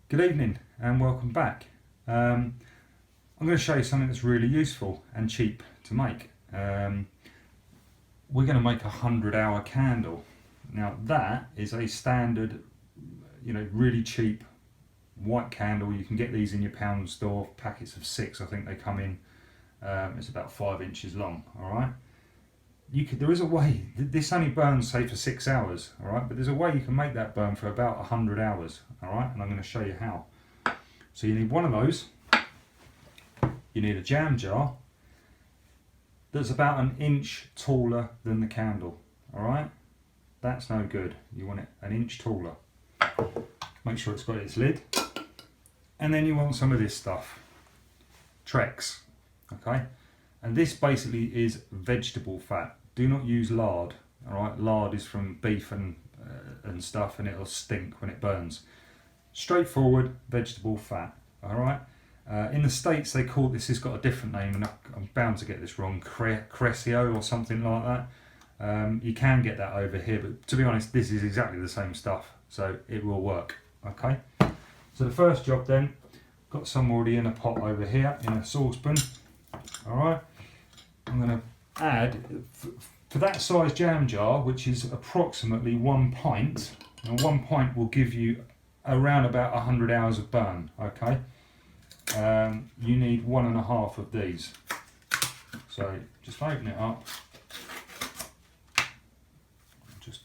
Good evening and welcome back. I'm going to show you something that's really useful and cheap to make. We're going to make a 100-hour candle. Now that is a standard, really cheap white candle. You can get these in your pound store, packets of 6 I think they come in. It's about 5 inches long, alright? There is a way, this only burns say for 6 hours, alright, but there's a way you can make that burn for about 100 hours, alright, and I'm going to show you how. So you need one of those, you need a jam jar that's about an inch taller than the candle, alright, that's no good, you want it an inch taller. Make sure it's got its lid, and then you want some of this stuff, Trex, okay. And this basically is vegetable fat. Do not use lard. All right, lard is from beef and stuff, and it'll stink when it burns. Straightforward vegetable fat. All right. In the States, they call this. It's got a different name, and I'm bound to get this wrong. Crescio or something like that. You can get that over here, but to be honest, this is exactly the same stuff, so it will work. Okay. So the first job then, got some already in a pot over here in a saucepan. All right. I'm going to add, for that size jam jar, which is approximately 1 pint, and 1 pint will give you around about 100 hours of burn, okay? You need 1.5 of these. So just open it up, just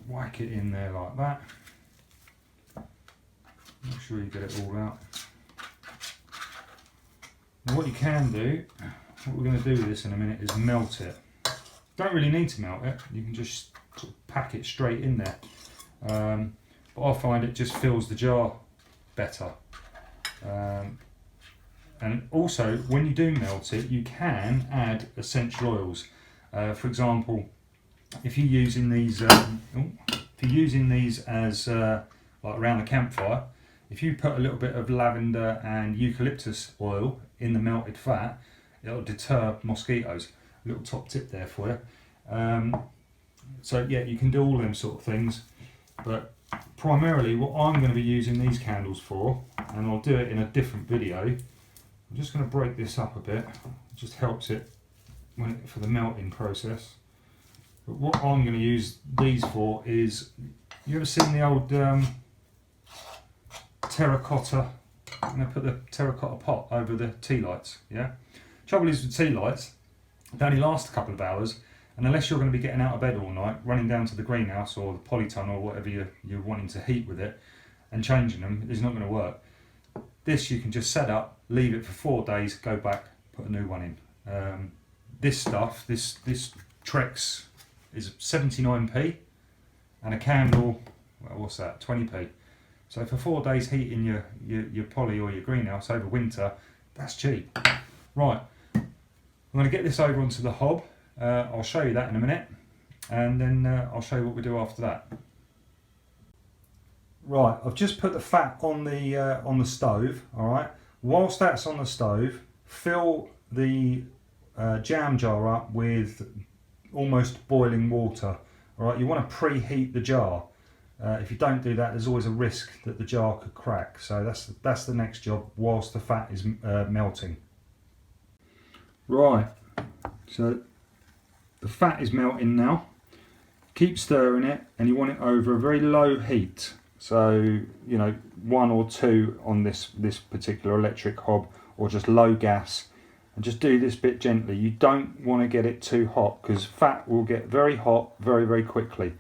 whack it in there like that. Make sure you get it all out. Now what you can do, what we're going to do with this in a minute is melt it. Don't really need to melt it, you can just sort of pack it straight in there. But I find it just fills the jar better. And also, when you do melt it, you can add essential oils. For example, if you're using these, as like around the campfire, if you put a little bit of lavender and eucalyptus oil in the melted fat, it'll deter mosquitoes. A little top tip there for you. So yeah, you can do all them sort of things, but primarily what I'm going to be using these candles for, and I'll do it in a different video, I'm just going to break this up a bit, it just helps it for the melting process. But what I'm going to use these for is, you ever seen the old terracotta, I'm going to put the terracotta pot over the tea lights, yeah? Trouble is with tea lights, they only last a couple of hours, and unless you're going to be getting out of bed all night, running down to the greenhouse or the polytunnel or whatever you're wanting to heat with it, and changing them, it's not going to work. This you can just set up, leave it for 4 days, go back, put a new one in. This stuff, this Trex is 79p, and a candle, well, what's that, 20p. So for 4 days heating your poly or your greenhouse over winter, that's cheap. Right, I'm going to get this over onto the hob. I'll show you that in a minute, and then I'll show you what we do after that. Right, I've just put the fat on the stove. All right. Whilst that's on the stove, fill the jam jar up with almost boiling water. All right. You want to preheat the jar. If you don't do that, there's always a risk that the jar could crack. So that's the next job whilst the fat is melting. Right, so the fat is melting now. Keep stirring it, and you want it over a very low heat. So 1 or 2 on this particular electric hob, or just low gas, and just do this bit gently. You don't want to get it too hot, because fat will get very hot very quickly.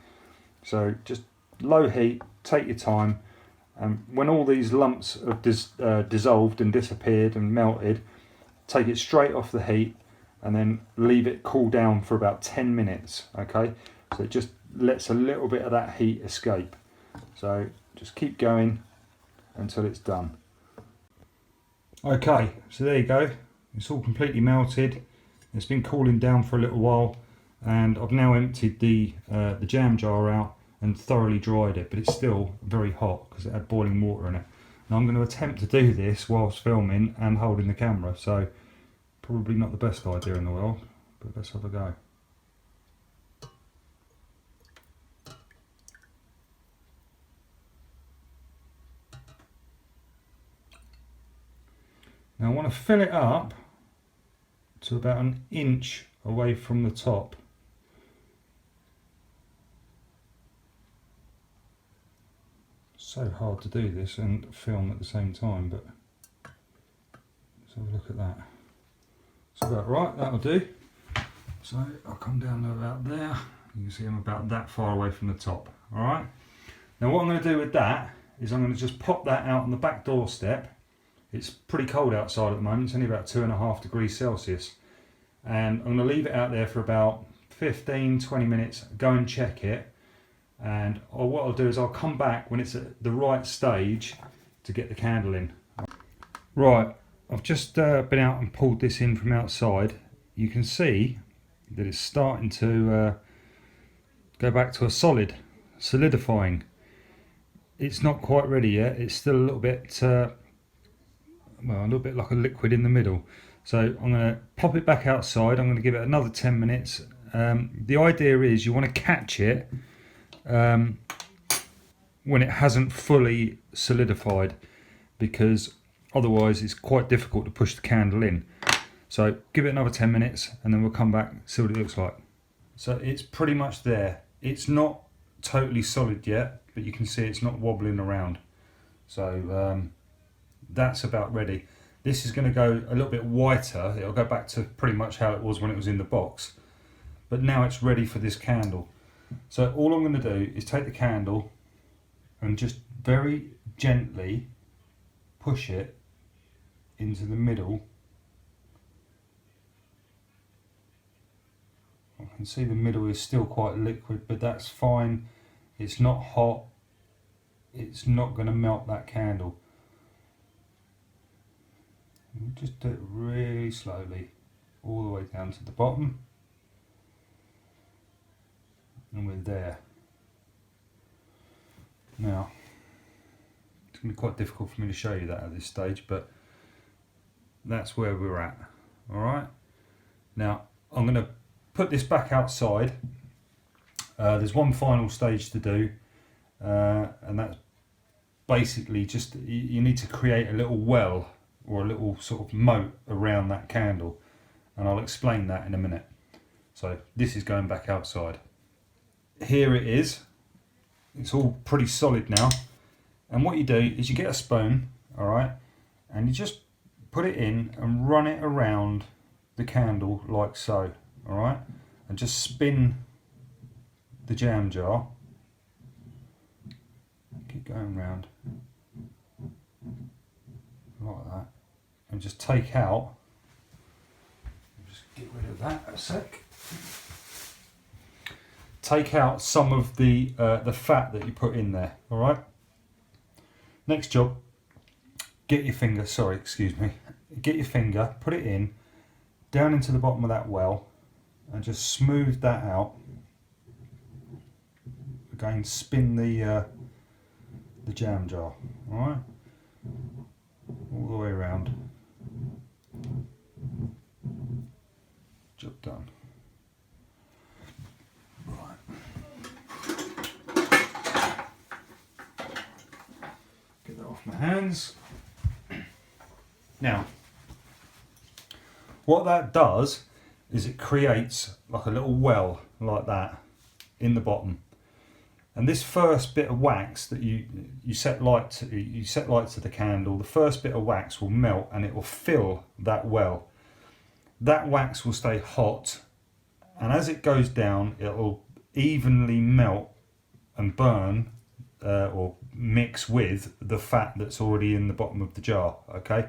So just low heat, take your time, and when all these lumps have dissolved and disappeared and melted, take it straight off the heat and then leave it cool down for about 10 minutes, okay? So it just lets a little bit of that heat escape. So just keep going until it's done. Okay, so there you go. It's all completely melted. It's been cooling down for a little while, and I've now emptied the jam jar out and thoroughly dried it, but it's still very hot because it had boiling water in it. Now I'm going to attempt to do this whilst filming and holding the camera, so probably not the best idea in the world, but let's have a go. Now I want to fill it up to about an inch away from the top. So hard to do this and film at the same time, but let's have a look at that. It's about right, that'll do. So I'll come down to about there. You can see I'm about that far away from the top. Alright. Now what I'm going to do with that is I'm going to just pop that out on the back doorstep. It's pretty cold outside at the moment, it's only about 2.5 degrees Celsius. And I'm going to leave it out there for about 15-20 minutes, go and check it. And what I'll do is I'll come back when it's at the right stage to get the candle in. Right, I've just been out and pulled this in from outside. You can see that it's starting to go back to a solid, solidifying. It's not quite ready yet, it's still a little bit well, a little bit like a liquid in the middle. So I'm going to pop it back outside. I'm going to give it another 10 minutes. The idea is you want to catch it when it hasn't fully solidified, because otherwise it's quite difficult to push the candle in. So give it another 10 minutes and then we'll come back and see what it looks like. So it's pretty much there. It's not totally solid yet, but you can see it's not wobbling around. So that's about ready. This is going to go a little bit whiter. It'll go back to pretty much how it was when it was in the box. But now it's ready for this candle. So all I'm going to do is take the candle and just very gently push it into the middle. I can see the middle is still quite liquid, but that's fine. It's not hot. It's not going to melt that candle. We'll just do it really slowly all the way down to the bottom, and we're there. Now it's going to be quite difficult for me to show you that at this stage, but that's where we're at. Alright, now I'm going to put this back outside. There's one final stage to do, and that's basically just you need to create a little well or a little sort of moat around that candle, and I'll explain that in a minute. So this is going back outside. Here it is. It's all pretty solid now, and what you do is you get a spoon, alright, and you just put it in and run it around the candle like so, alright, and just spin the jam jar. Keep going round like that, and just take out, just get rid of that a sec, take out some of the fat that you put in there. Alright, next job, get your finger, get your finger, put it in down into the bottom of that well and just smooth that out. Again, spin the jam jar, alright, all the way around. Job done. Right. Get that off my hands. Now, what that does is it creates like a little well like that in the bottom. And this first bit of wax that you set light to the candle, the first bit of wax will melt and it will fill that well. That wax will stay hot, and as it goes down, it will evenly melt and burn or mix with the fat that's already in the bottom of the jar. Okay,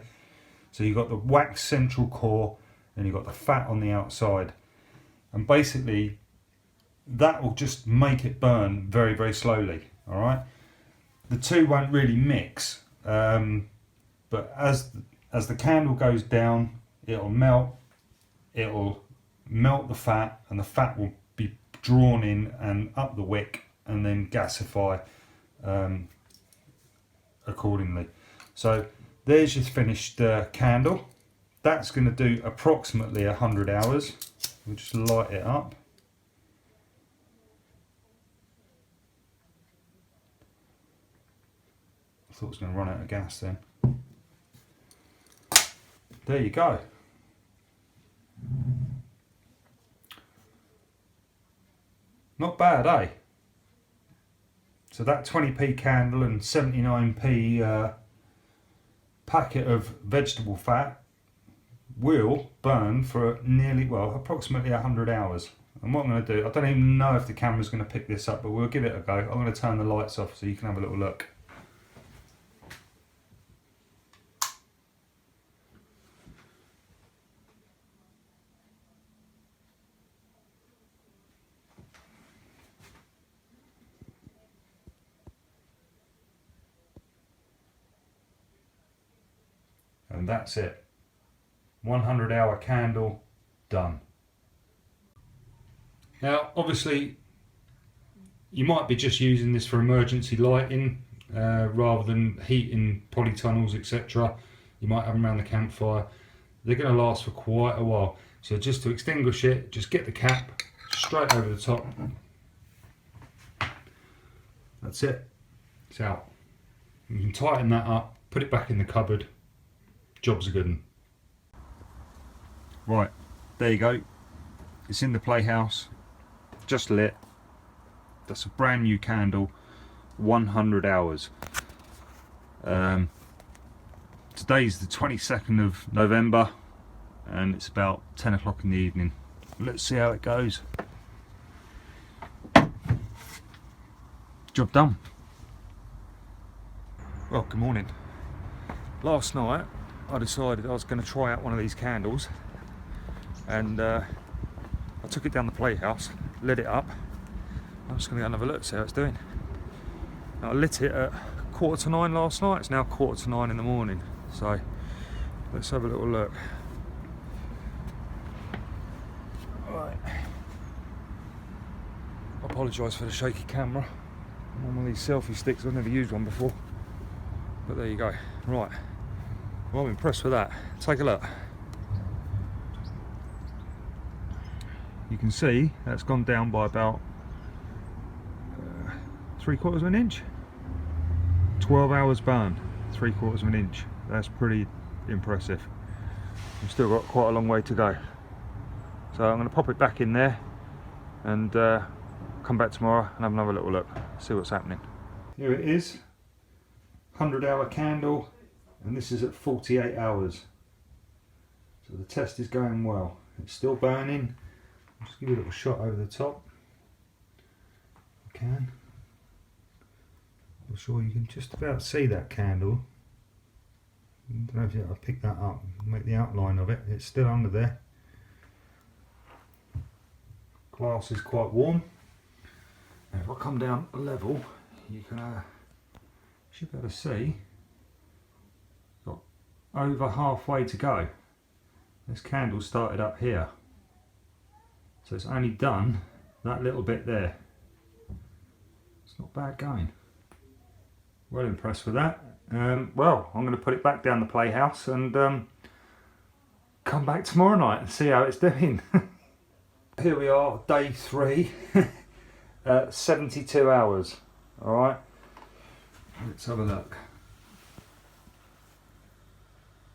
so you've got the wax central core and you've got the fat on the outside, and basically that will just make it burn very, very slowly. All right, the two won't really mix, but as the candle goes down, it'll melt the fat, and the fat will be drawn in and up the wick and then gasify accordingly. So there's your finished candle. That's going to do approximately 100 hours. We'll just light it up. I thought it was going to run out of gas then. there you go. Not bad, eh? So that 20p candle and 79p packet of vegetable fat will burn for nearly, well, approximately 100 hours. And what I'm going to do, I don't even know if the camera's going to pick this up, but we'll give it a go. I'm going to turn the lights off so you can have a little look. And that's it. 100-hour candle done. Now obviously you might be just using this for emergency lighting rather than heating polytunnels, etc. You might have them around the campfire. They're going to last for quite a while. So just to extinguish it, just get the cap straight over the top. That's it. It's out. You can tighten that up, put it back in the cupboard. Job's a good one. Right, there you go. It's in the playhouse, just lit. That's a brand new candle, 100 hours. Today's the 22nd of November and it's about 10 o'clock in the evening. Let's see how it goes. Job done. Well, good morning. Last night I decided I was going to try out one of these candles, and I took it down the playhouse, lit it up. I'm just going to go and have a look, see how it's doing. Now, I lit it at 9:15 last night, it's now 9:15 in the morning, so let's have a little look. Right. I apologise for the shaky camera. I'm on one of these selfie sticks, I've never used one before, but there you go. Right. Well, I'm impressed with that. Take a look. You can see that's gone down by about 3/4 of an inch. 12 hours burned, 3/4 of an inch. That's pretty impressive. We've still got quite a long way to go. So I'm going to pop it back in there and come back tomorrow and have another little look, see what's happening. Here it is, 100-hour candle. And this is at 48 hours. So the test is going well. It's still burning. I'll just give you a little shot over the top. You can. I'm sure you can just about see that candle. I don't know if I'll pick that up, make the outline of it. It's still under there. Glass is quite warm. And if I come down a level, you can should be able to see. Over halfway to go. This candle started up here, so it's only done that little bit there. It's not bad going. Well impressed with that. Well, I'm going to put it back down the playhouse and come back tomorrow night and see how it's doing. Here we are, day 3, 72 hours. Alright, let's have a look.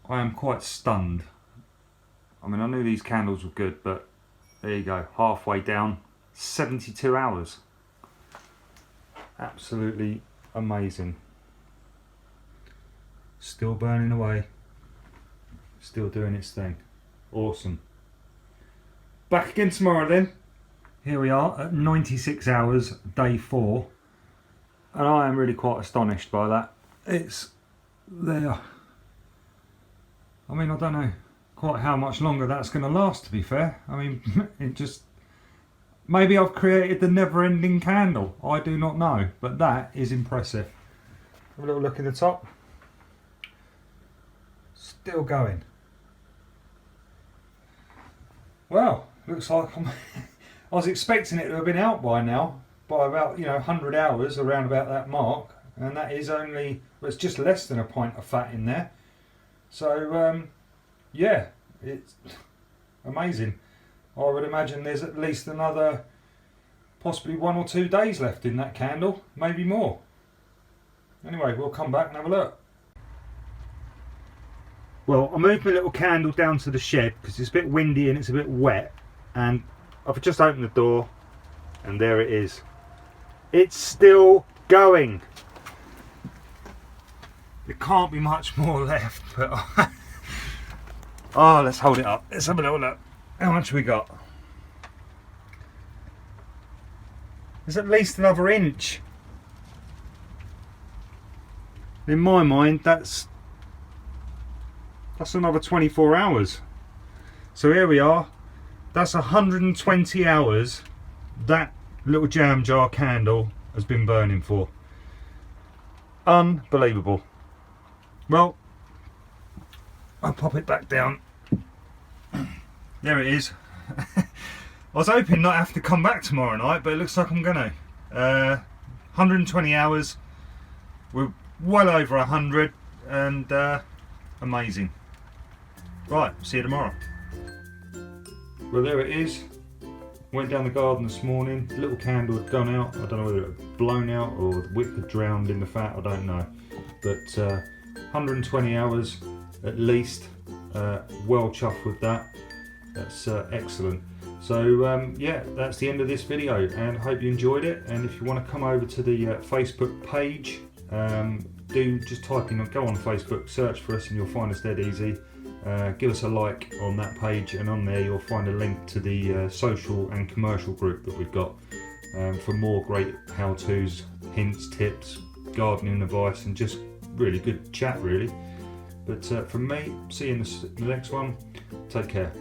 I am quite stunned. I mean, I knew these candles were good, but there you go, halfway down, 72 hours. Absolutely amazing. Still burning away, still doing its thing. Awesome. Back again tomorrow then. Here we are at 96 hours, day 4. And I am really quite astonished by that. It's there. I mean, I don't know quite how much longer that's going to last, to be fair. I mean, it just... Maybe I've created the never-ending candle. I do not know, but that is impressive. Have a little look in the top. Still going. Well, looks like I was expecting it to have been out by now, by about 100 hours, around about that mark, and that is only, well, it's just less than a pint of fat in there. So yeah, it's amazing. I would imagine there's at least another possibly 1 or 2 days left in that candle, maybe more. Anyway, we'll come back and have a look. Well, I moved my little candle down to the shed because it's a bit windy and it's a bit wet, and I've just opened the door and there it is. It's still going. There can't be much more left, but oh, let's hold it up. Let's have a little look. How much we got? There's at least another inch. In my mind, that's another 24 hours. So here we are. That's 120 hours that little jam jar candle has been burning for. Unbelievable. Well, I'll pop it back down. There it is. I was hoping not have to come back tomorrow night, but it looks like I'm gonna. 120 hours. We're well over 100, and amazing. Right, see you tomorrow. Well, there it is. Went down the garden this morning. The little candle had gone out. I don't know whether it had blown out or the wick had drowned in the fat. I don't know. But 120 hours at least. Well chuffed with that. That's excellent. So yeah, that's the end of this video, and I hope you enjoyed it. And if you want to come over to the Facebook page, do just type in, go on Facebook, search for us, and you'll find us dead easy. Give us a like on that page, and on there you'll find a link to the social and commercial group that we've got for more great how-tos, hints, tips, gardening advice, and just really good chat really. But from me, see you in the next one. Take care.